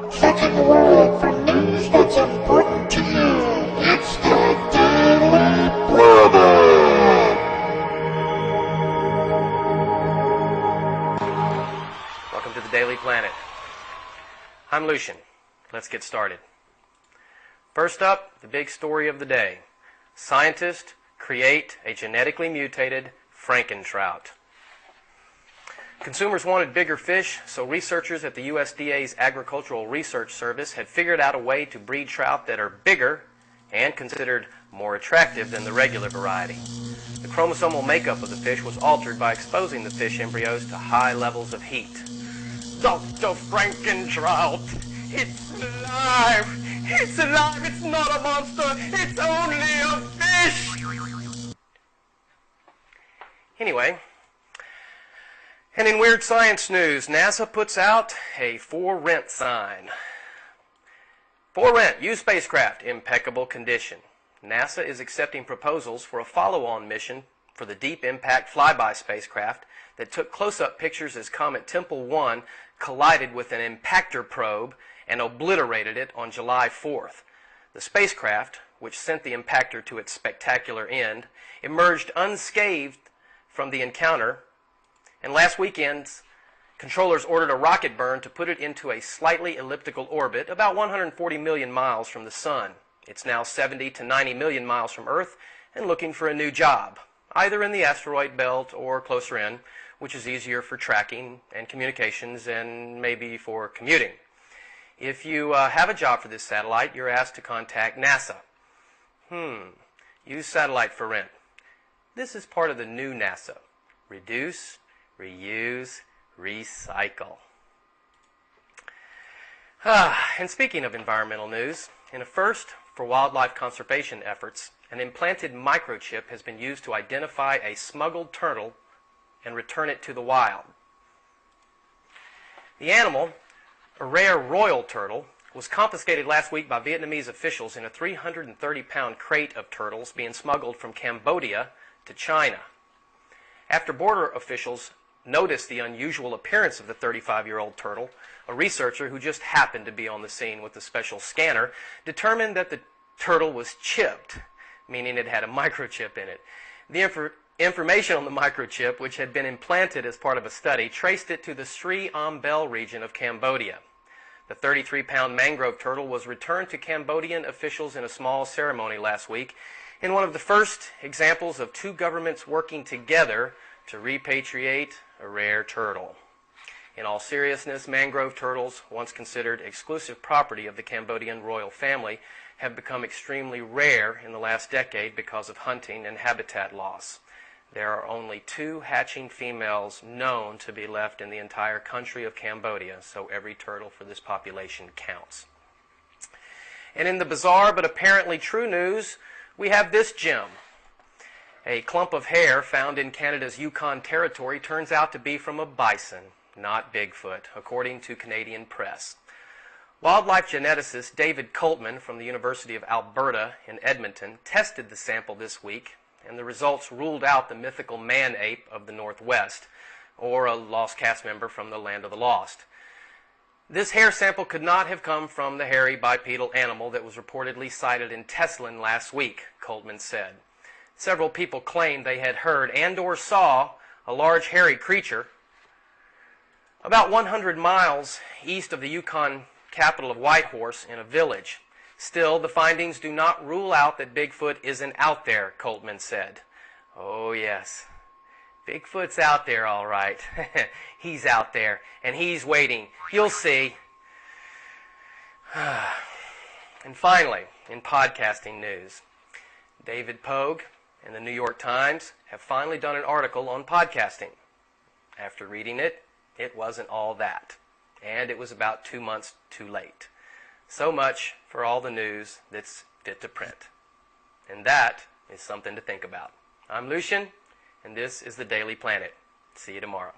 checking the world for news that's important to you. It's the Daily Planet. Welcome to the Daily Planet. I'm Lucian. Let's get started. First up, the big story of the day. Scientists create a genetically mutated Frankentrout. Consumers wanted bigger fish, so researchers at the USDA's Agricultural Research Service had figured out a way to breed trout that are bigger and considered more attractive than the regular variety. The chromosomal makeup of the fish was altered by exposing the fish embryos to high levels of heat. Dr. Frankentrout, it's alive! It's alive! It's not a monster! It's only a fish! Anyway, and in weird science news, NASA puts out a for rent sign. For rent, used spacecraft, impeccable condition. NASA is accepting proposals for a follow-on mission for the Deep Impact Flyby spacecraft that took close-up pictures as Comet Tempel 1 collided with an impactor probe and obliterated it on July 4th. The spacecraft, which sent the impactor to its spectacular end, emerged unscathed from the encounter, and last weekend's controllers ordered a rocket burn to put it into a slightly elliptical orbit about 140 million miles from the Sun. It's now 70 to 90 million miles from Earth and looking for a new job, either in the asteroid belt or closer in, which is easier for tracking and communications and maybe for commuting. If you have a job for this satellite, you're asked to contact NASA. Use satellite for rent. This is part of the new NASA. Reduce, reuse, recycle. And speaking of environmental news, in a first for wildlife conservation efforts, an implanted microchip has been used to identify a smuggled turtle and return it to the wild. The animal, a rare royal turtle, was confiscated last week by Vietnamese officials in a 330-pound crate of turtles being smuggled from Cambodia to China. After border officials noticed the unusual appearance of the 35-year-old turtle, a researcher who just happened to be on the scene with a special scanner determined that the turtle was chipped, meaning it had a microchip in it. The information on the microchip, which had been implanted as part of a study, traced it to the Sri Ambel region of Cambodia. The 33-pound mangrove turtle was returned to Cambodian officials in a small ceremony last week, in one of the first examples of two governments working together to repatriate a rare turtle. In all seriousness, mangrove turtles, once considered exclusive property of the Cambodian royal family, have become extremely rare in the last decade because of hunting and habitat loss. There are only 2 hatching females known to be left in the entire country of Cambodia, so every turtle for this population counts. And in the bizarre but apparently true news, we have this gem. A clump of hair found in Canada's Yukon Territory turns out to be from a bison, not Bigfoot, according to Canadian press. Wildlife geneticist David Coltman from the University of Alberta in Edmonton tested the sample this week, and the results ruled out the mythical man-ape of the Northwest, or a lost cast member from the Land of the Lost. This hair sample could not have come from the hairy bipedal animal that was reportedly sighted in Teslin last week, Coltman said. Several people claimed they had heard and or saw a large hairy creature about 100 miles east of the Yukon capital of Whitehorse in a village. Still, the findings do not rule out that Bigfoot isn't out there, Coltman said. Oh yes, Bigfoot's out there all right. He's out there, and he's waiting. You'll see. And finally, in podcasting news, David Pogue and the New York Times have finally done an article on podcasting. After reading it, it wasn't all that, and it was about 2 months too late. So much for all the news that's fit to print. And that is something to think about. I'm Lucian, and this is the Daily Planet. See you tomorrow.